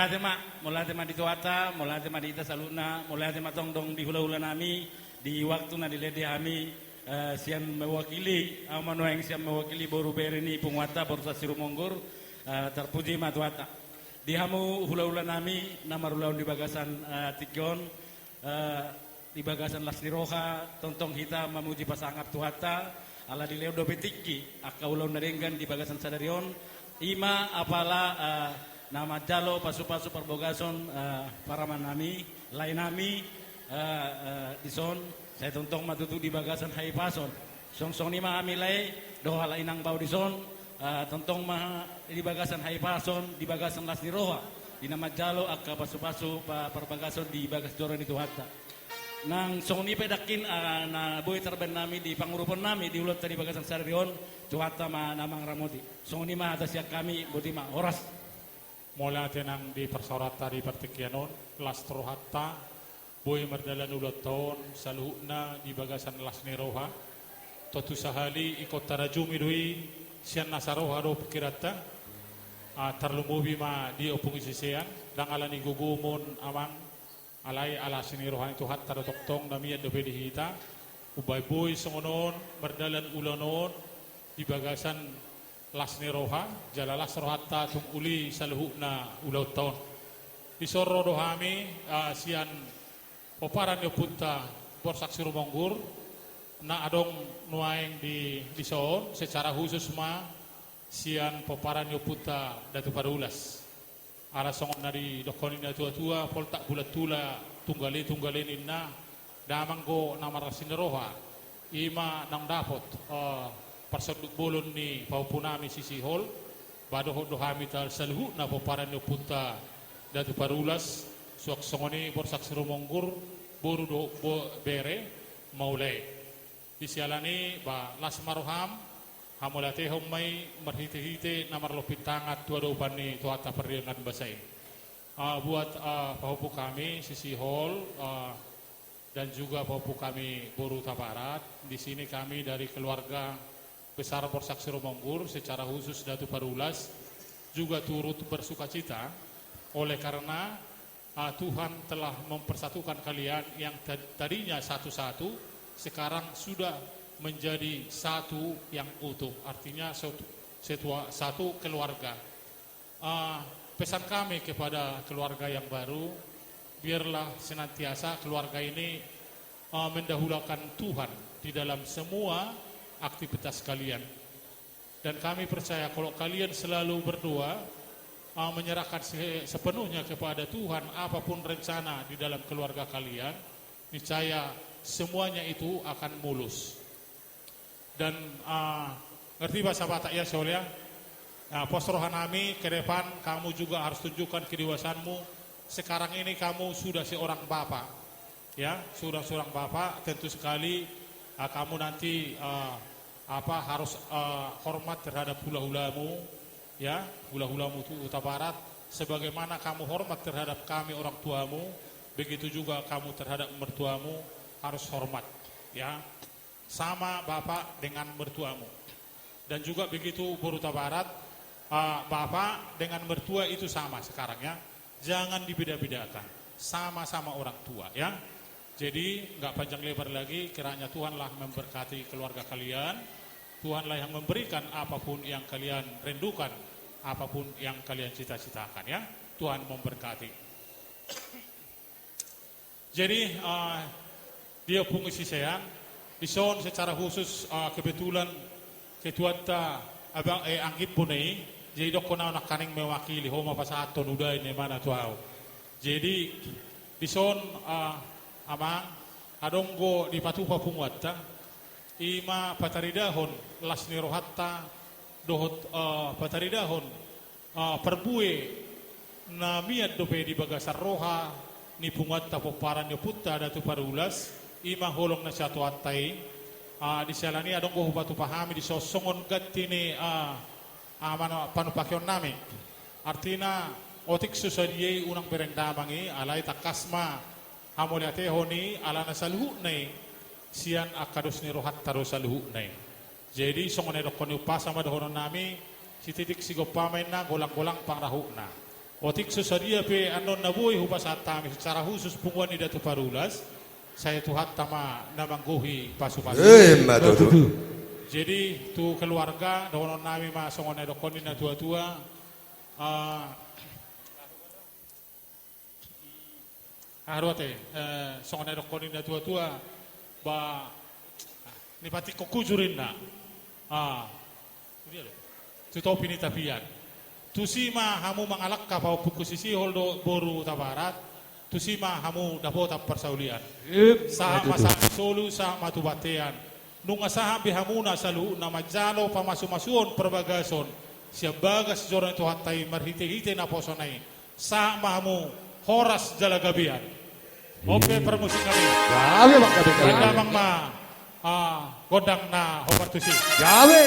mula tema di tuata, mula tema di ita saluna, mula tema tongdong di hula-hula nami, di waktu na dilede kami siang mewakili, amano yang siang mewakili boru bereni pungwata boru sasiru monggur, terpuji matuata. Di hamu hula-hula nami, nama rulaun di bagasan Tikyon, di bagasan Lasni Roha, tontong kita memuji pasangap tuata, ala di leo dobe tiki, akka ulaun narenggan di bagasan Sadarion, ima apala nama jalo pasu-pasu perbogason para manami lain nami di son saya tontong matutu di bagasan hai pason song-song ni kami lai doha lainang bau di son tontong di bagasan hai pason di bagasan Lasni Roha di nama jalo akka pasu-pasu perbagason di bagas joran itu hatta nang song ni pedakin na boy terben nami di pangurupon nami di ulat tadi bagasan Sadarion cuata ma namang ramoti song ni atas yak kami botima oras Mula tenang di persorata di pertikianon, lastro hatta, boy merdalan ulat tahun, saluhna di bagasan Lasni Roha, totu sahali ikut tarajumi dui, sian nasaroha do pikirata, terlumubi ma di opung isisean, dang alani gugumun amang, alai ala Lasni Roha itu hatta toktong namia dobe dihita, ubay boy songonon, merdalan ulanon, di bagasan Lasni Roha, jalalas rohatta tung uli saluhna ulau tahun. Isoro dohami sian poparan yo punta borsak surumonggur na adong nuaing di soon secara khusus ma sian poparan yo punta datu parulas. Ara songon nari dokonin na tua-tua pol tak bulat tula tunggale ninna damang go nama Lasni Roha ima nang dapot persoduk bolon ni paupunami sisi hol badoh dohami tal salhu na poparan yo punta datu parulas suak songoni borsak serumonggur boru do bere maulai disialani ba las maroham hamulate homai merhite-hite namar lopintangat tua do pani tuata periangan basai buat pahupu kami sisi hol dan juga pahupu kami boru tabarat di sini kami dari keluarga besar Borsak Siromonggur secara khusus Datu Parulas juga turut bersukacita oleh karena Tuhan telah mempersatukan kalian yang tadinya satu-satu sekarang sudah menjadi satu yang utuh, artinya satu keluarga. Pesan kami kepada keluarga yang baru, biarlah senantiasa keluarga ini mendahulukan Tuhan di dalam semua aktivitas kalian. Dan kami percaya kalau kalian selalu berdoa, menyerahkan sepenuhnya kepada Tuhan apapun rencana di dalam keluarga kalian, niscaya semuanya itu akan mulus. Dan ngerti bahasa Batak ya soalnya, pos rohanami ke depan kamu juga harus tunjukkan kedewasanmu. Sekarang ini kamu sudah seorang bapak, ya sudah seorang bapak. Tentu sekali kamu nanti harus hormat terhadap hula-hulamu, ya hula-hulamu itu utabarat sebagaimana kamu hormat terhadap kami orang tuamu, begitu juga kamu terhadap mertuamu harus hormat, ya sama bapak dengan mertuamu. Dan juga begitu berutabarat bapak dengan mertua itu sama sekarang, ya jangan dibeda-bedakan, sama-sama orang tua, ya. Jadi nggak panjang lebar lagi, kiranya Tuhanlah memberkati keluarga kalian, Tuhanlah yang memberikan apapun yang kalian rindukan, apapun yang kalian cita-citakan, ya. Tuhan memberkati. Jadi dia pengisi sean, dison secara khusus kebetulan ketua abang anggit punai, jadi dok kena nak kaning mewakili homa pasaton udah ini mana tuau. Jadi dison amang adonggo di patupa pungwata ima pataridahon Lasni Rohatta dohot pataridahon perbue na miat dope di bagasar roha ni pungwata poparan yo putta Datu Parulas ima holong na satu atai di salani adonggo batu pahami di sosongon gattini amano panupakyon nami artina otik susadiye unang berendamangi alai takasma Hamoliate honi ala nasalhu nai sian akados ni rohat taro salhu nai. Jadi songone dokoni upasa ma dohono nami si titik si gopamain na golang-golang pangrahuna. Otik susadia pe anon na buhay hupas atami secara khusus punguan ni Datu Parulas. Saya tuh tama namangguhi pasu-pasu. Matutu. Jadi tu keluarga donon nami masongon edokon na tua-tua. Arwate songon edokon na tua-tua ba ni pati kokujurin na. Tu topi ni tapian. Tu sima hamu mangalak ka pau pukusisi holdo boru tabarat. Tusima hamu dapota persaulian. Sa masa solu sa matubatean. Nung asahan bihamuna salu na majalo pamasu-masuon perbagason. Siya bagas joran itu hatai marhite-hite na posonay. Sa mahamu horas jalagabian. Oke permusik kami. Gabe bang gabe. Lamang ma godang na hopartusi. Gabe.